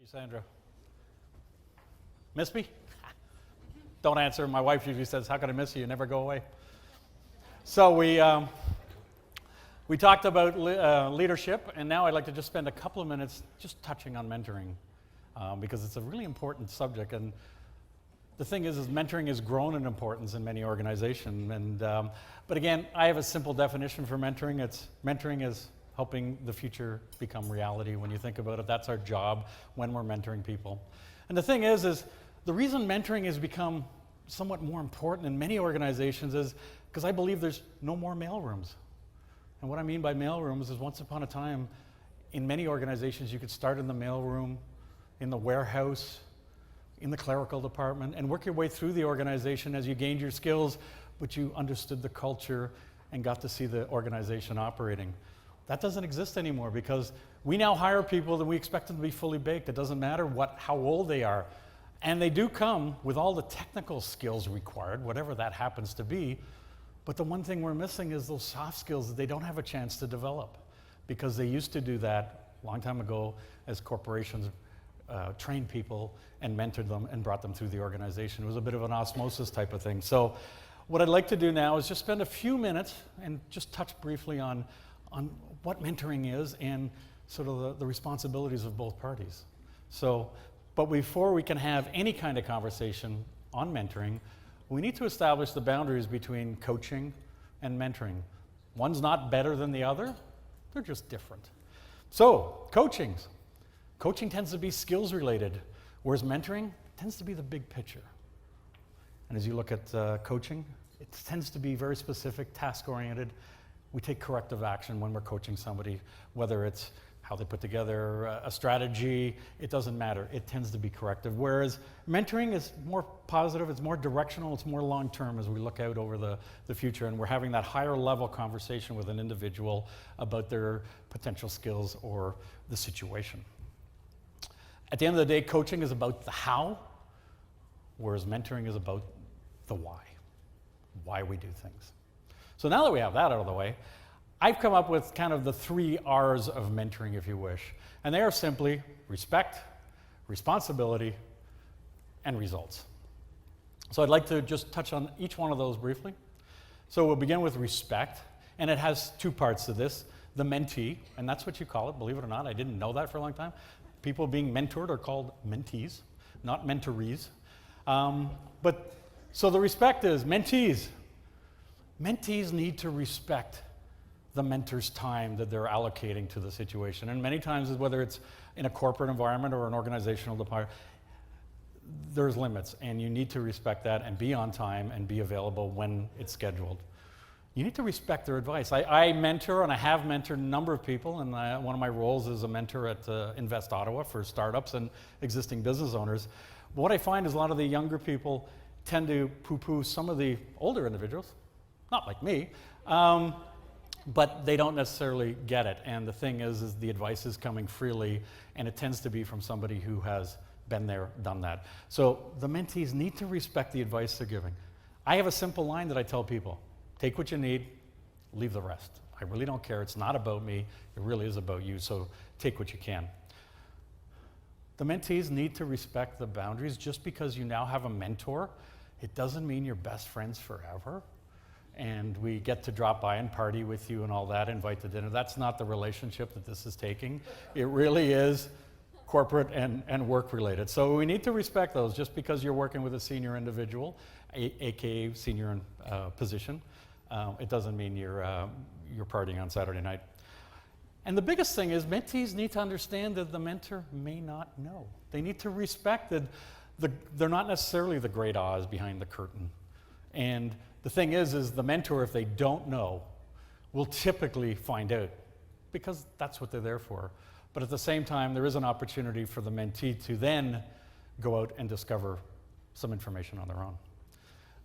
Sandra. Miss me? Don't answer. My wife usually says, "How can I miss you? You never go away." So we talked about leadership, and now I'd like to just spend a couple of minutes just touching on mentoring because it's a really important subject. And the thing is mentoring has grown in importance in many organizations. But again, I have a simple definition for mentoring. Mentoring is helping the future become reality. When you think about it, that's our job when we're mentoring people. And the thing is the reason mentoring has become somewhat more important in many organizations is because I believe there's no more mailrooms. And what I mean by mailrooms is once upon a time, in many organizations, you could start in the mailroom, in the warehouse, in the clerical department, and work your way through the organization as you gained your skills, but you understood the culture and got to see the organization operating. That doesn't exist anymore because we now hire people and we expect them to be fully baked. It doesn't matter how old they are. And they do come with all the technical skills required, whatever that happens to be. But the one thing we're missing is those soft skills that they don't have a chance to develop because they used to do that a long time ago as corporations trained people and mentored them and brought them through the organization. It was a bit of an osmosis type of thing. So what I'd like to do now is just spend a few minutes and just touch briefly on what mentoring is and sort of the responsibilities of both parties. But before we can have any kind of conversation on mentoring, we need to establish the boundaries between coaching and mentoring. One's not better than the other, they're just different. So, coaching tends to be skills related, whereas mentoring tends to be the big picture. And as you look at coaching, it tends to be very specific, task oriented. We take corrective action when we're coaching somebody, whether it's how they put together a strategy, it doesn't matter. It tends to be corrective. Whereas mentoring is more positive, it's more directional, it's more long-term as we look out over the future and we're having that higher level conversation with an individual about their potential skills or the situation. At the end of the day, coaching is about the how, whereas mentoring is about the why we do things. So now that we have that out of the way, I've come up with kind of the 3 R's of mentoring, if you wish. And they are simply respect, responsibility, and results. So I'd like to just touch on each one of those briefly. So we'll begin with respect, and it has 2 parts to this. The mentee, and that's what you call it, believe it or not. I didn't know that for a long time. People being mentored are called mentees, not mentorees. So the respect is mentees. Mentees need to respect the mentor's time that they're allocating to the situation. And many times, whether it's in a corporate environment or an organizational department, there's limits, and you need to respect that and be on time and be available when it's scheduled. You need to respect their advice. I mentor, and I have mentored a number of people, and one of my roles is a mentor at Invest Ottawa for startups and existing business owners. But what I find is a lot of the younger people tend to poo-poo some of the older individuals, not like me, but they don't necessarily get it. And the thing is the advice is coming freely, and it tends to be from somebody who has been there, done that. So the mentees need to respect the advice they're giving. I have a simple line that I tell people: take what you need, leave the rest. I really don't care. It's not about me. It really is about you, so take what you can. The mentees need to respect the boundaries. Just because you now have a mentor, it doesn't mean you're best friends forever. And we get to drop by and party with you and all that, invite to dinner. That's not the relationship that this is taking. It really is corporate and work related. So we need to respect those. Just because you're working with a senior individual, aka senior in position, it doesn't mean you're partying on Saturday night. And the biggest thing is mentees need to understand that the mentor may not know. They need to respect that they're not necessarily the great Oz behind the curtain. And the thing is the mentor, if they don't know, will typically find out because that's what they're there for. But at the same time, there is an opportunity for the mentee to then go out and discover some information on their own.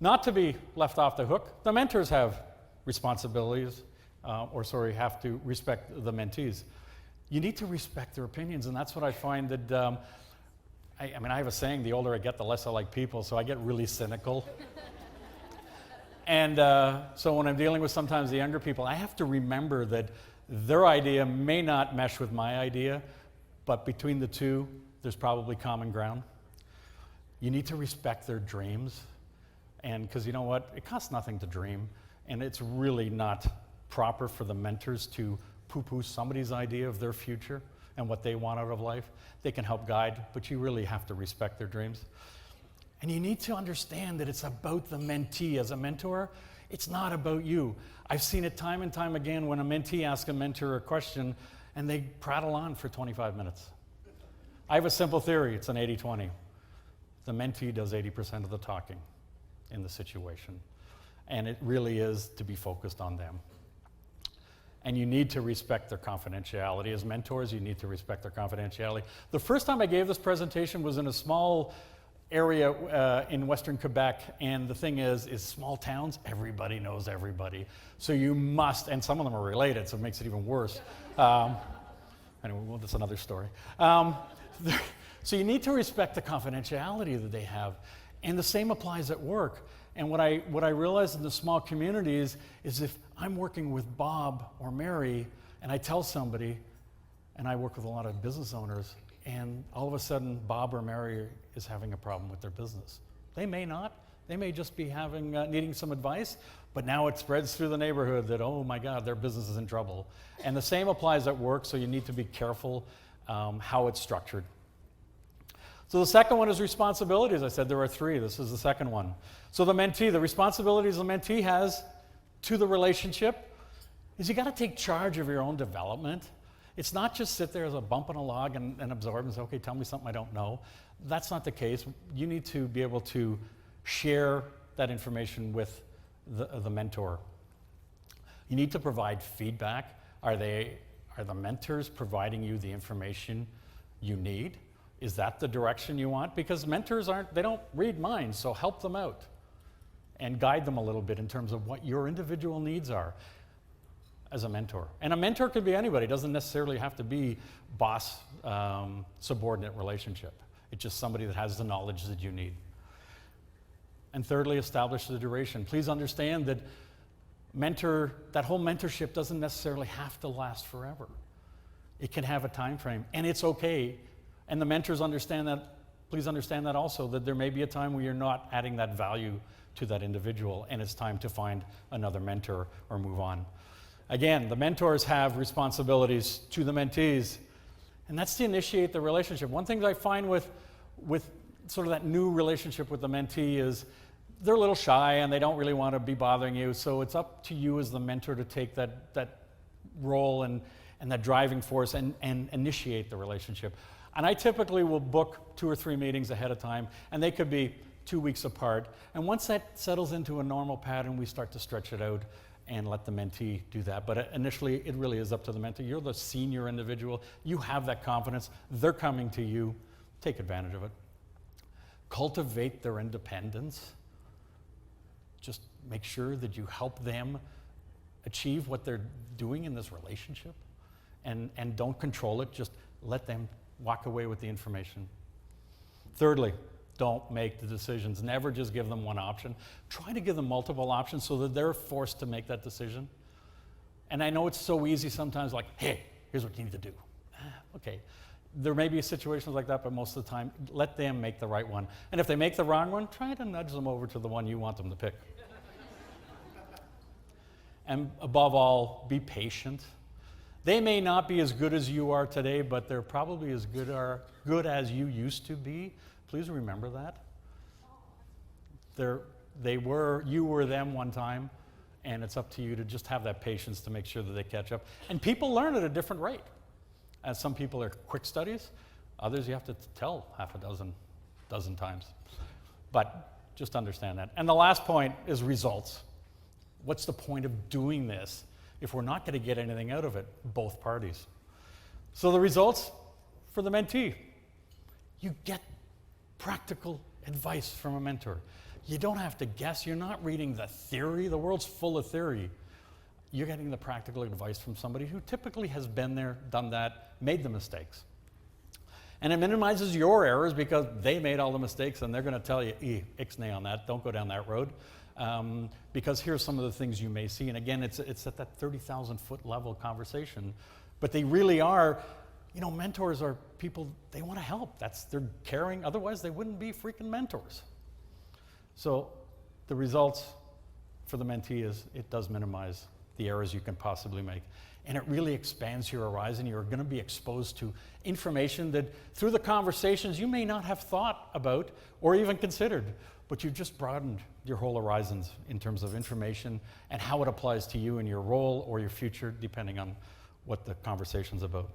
Not to be left off the hook, the mentors have responsibilities, have to respect the mentees. You need to respect their opinions, and that's what I find that, I have a saying, the older I get, the less I like people, so I get really cynical. And so when I'm dealing with sometimes the younger people, I have to remember that their idea may not mesh with my idea, but between the two, there's probably common ground. You need to respect their dreams. And because you know what? It costs nothing to dream. And it's really not proper for the mentors to poo-poo somebody's idea of their future and what they want out of life. They can help guide, but you really have to respect their dreams. And you need to understand that it's about the mentee. As a mentor, it's not about you. I've seen it time and time again when a mentee asks a mentor a question and they prattle on for 25 minutes. I have a simple theory. It's an 80-20. The mentee does 80% of the talking in the situation. And it really is to be focused on them. And you need to respect their confidentiality. As mentors, you need to respect their confidentiality. The first time I gave this presentation was in a small area in Western Quebec, and the thing is small towns, everybody knows everybody. So you must, and some of them are related, so it makes it even worse. Anyway, well, that's another story. So you need to respect the confidentiality that they have. And the same applies at work. And what I realized in the small communities is if I'm working with Bob or Mary, and I tell somebody, and I work with a lot of business owners, and all of a sudden Bob or Mary is having a problem with their business. They may not. They may just be needing some advice, but now it spreads through the neighborhood that, oh my God, their business is in trouble. And the same applies at work, so you need to be careful how it's structured. So the second one is responsibilities. I said there are 3. This is the second one. So the mentee, the responsibilities the mentee has to the relationship is you got to take charge of your own development. It's not just sit there as a bump on a log and absorb and say, okay, tell me something I don't know. That's not the case. You need to be able to share that information with the mentor. You need to provide feedback. Are the mentors providing you the information you need? Is that the direction you want? Because mentors they don't read minds, so help them out and guide them a little bit in terms of what your individual needs are as a mentor. And a mentor could be anybody. It doesn't necessarily have to be boss-subordinate relationship. It's just somebody that has the knowledge that you need. And thirdly, establish the duration. Please understand that that whole mentorship doesn't necessarily have to last forever. It can have a time frame, and it's okay. And the mentors understand that. Please understand that also, that there may be a time where you're not adding that value to that individual, and it's time to find another mentor or move on. Again, the mentors have responsibilities to the mentees, and that's to initiate the relationship. One thing that I find with sort of that new relationship with the mentee is they're a little shy and they don't really want to be bothering you, so it's up to you as the mentor to take that role and that driving force and initiate the relationship. And I typically will book 2 or 3 meetings ahead of time, and they could be 2 weeks apart. And once that settles into a normal pattern, we start to stretch it out and let the mentee do that. But initially, it really is up to the mentee. You're the senior individual. You have that confidence. They're coming to you. Take advantage of it. Cultivate their independence. Just make sure that you help them achieve what they're doing in this relationship. And don't control it. Just let them walk away with the information. Thirdly, don't make the decisions. Never just give them one option. Try to give them multiple options so that they're forced to make that decision. And I know it's so easy sometimes, like, hey, here's what you need to do. Okay. There may be situations like that, but most of the time, let them make the right one. And if they make the wrong one, try to nudge them over to the one you want them to pick. And above all, be patient. They may not be as good as you are today, but they're probably as good as you used to be. Please remember that. You were them one time, and it's up to you to just have that patience to make sure that they catch up. And people learn at a different rate. As some people are quick studies, others you have to tell half a dozen times. But just understand that. And the last point is results. What's the point of doing this if we're not going to get anything out of it, both parties? So the results for the mentee, you get practical advice from a mentor. You don't have to guess. You're not reading the theory. The world's full of theory. You're getting the practical advice from somebody who typically has been there, done that, made the mistakes. And it minimizes your errors because they made all the mistakes and they're going to tell you, ixnay on that, don't go down that road. Because here's some of the things you may see. And again, it's at that 30,000 foot level conversation. But they really are mentors are people, they want to help. They're caring, otherwise they wouldn't be freaking mentors. So the results for the mentee is it does minimize the errors you can possibly make. And it really expands your horizon. You're going to be exposed to information that through the conversations you may not have thought about or even considered, but you've just broadened your whole horizons in terms of information and how it applies to you and your role or your future, depending on what the conversation's about.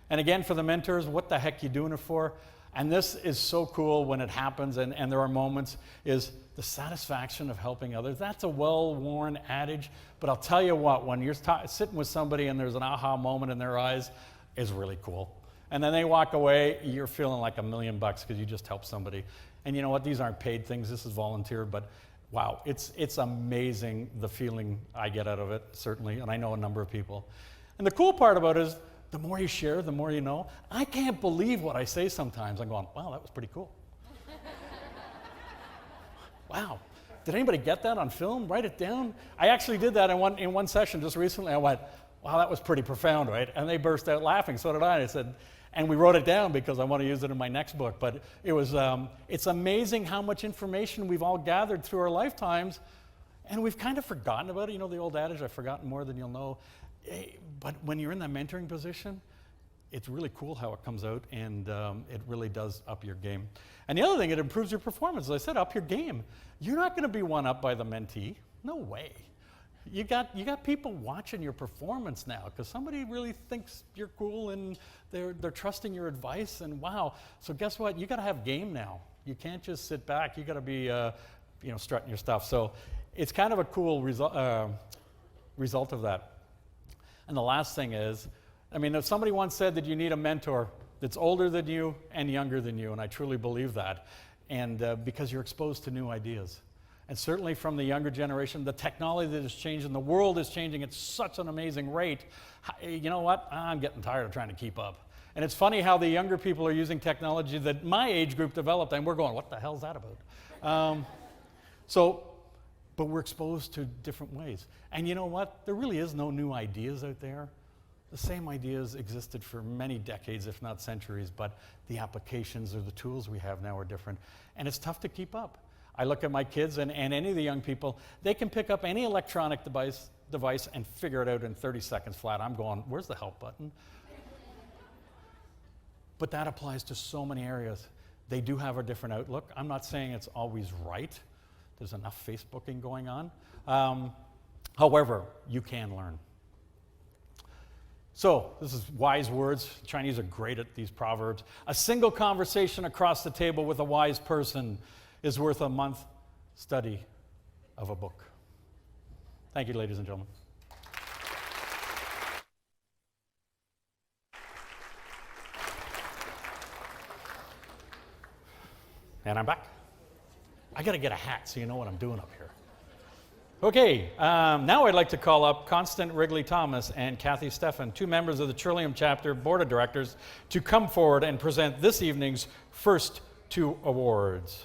And again, for the mentors, what the heck you doing it for? And this is so cool when it happens, and there are moments, is the satisfaction of helping others. That's a well-worn adage, but I'll tell you what, when you're sitting with somebody and there's an aha moment in their eyes, is really cool. And then they walk away, you're feeling like $1 million because you just helped somebody. And you know what, these aren't paid things, this is volunteer, but wow, it's amazing the feeling I get out of it, certainly, and I know a number of people. And the cool part about it is, the more you share, the more you know. I can't believe what I say sometimes. I'm going, wow, that was pretty cool. Wow, did anybody get that on film? Write it down? I actually did that in one session just recently. I went, wow, that was pretty profound, right? And they burst out laughing, so did I. I said, and we wrote it down because I want to use it in my next book. But it was, it's amazing how much information we've all gathered through our lifetimes, and we've kind of forgotten about it. You know the old adage, I've forgotten more than you'll know. But when you're in that mentoring position, it's really cool how it comes out, and it really does up your game. And the other thing, it improves your performance. As I said, up your game. You're not going to be one up by the mentee. No way. You got people watching your performance now because somebody really thinks you're cool and they're trusting your advice, and wow. So guess what? You got to have game now. You can't just sit back. You got to be strutting your stuff. So it's kind of a cool result of that. And the last thing is, if somebody once said that you need a mentor that's older than you and younger than you, and I truly believe that, and because you're exposed to new ideas. And certainly from the younger generation, the technology that is changing, the world is changing at such an amazing rate. You know what? I'm getting tired of trying to keep up. And it's funny how the younger people are using technology that my age group developed, and we're going, what the hell is that about? But we're exposed to different ways. And you know what? There really is no new ideas out there. The same ideas existed for many decades, if not centuries, but the applications or the tools we have now are different. And it's tough to keep up. I look at my kids and any of the young people, they can pick up any electronic device and figure it out in 30 seconds flat. I'm going, where's the help button? But that applies to so many areas. They do have a different outlook. I'm not saying it's always right. There's enough Facebooking going on. However, you can learn. So, this is wise words. Chinese are great at these proverbs. A single conversation across the table with a wise person is worth a month study of a book. Thank you, ladies and gentlemen. And I'm back. I got to get a hat so you know what I'm doing up here. Okay, now I'd like to call up Constant Wrigley-Thomas and Kathy Steffen, two members of the Trillium Chapter Board of Directors, to come forward and present this evening's first two awards.